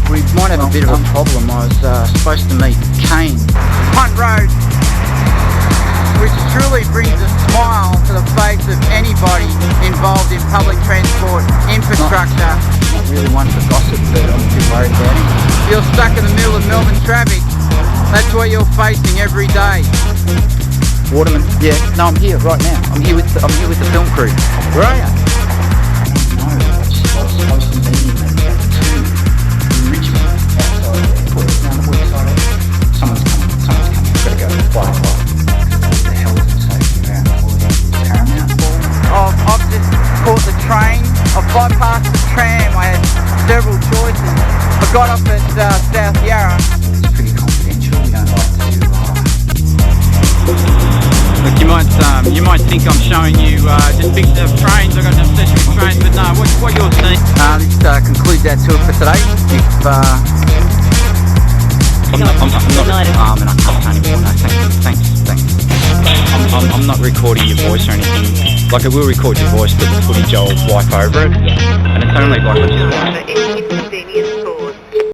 We might have a bit of a problem. I was supposed to meet KANE. Hunt Road, which truly brings a smile to the face of anybody involved in public transport infrastructure. Not really one for gossip, but I'm a bit worried about it. You're stuck in the middle of Melbourne traffic. That's what you're facing every day. Waterman, yeah, no, I'm here right now. I'm here with the film crew. Where are you? I don't know. I was supposed to meet him at 2 in Richmond, outside the airport, down the west side. Someone's coming. I've got to go. Why? What the hell is it taking around Paramount? I've just caught the train. I've bypassed the tram. I had several choices. I got off at South Yarra. It's pretty confidential. We don't like to. Look, you might think I'm showing you just big trains. I've got an obsession with trains, but no. What you're seeing? This concludes our tour for today. I'm not and I can't anymore. No, thanks. I'm not recording your voice or anything. Like, I will record your voice, but the footage I'll wipe over it. And it's only like I just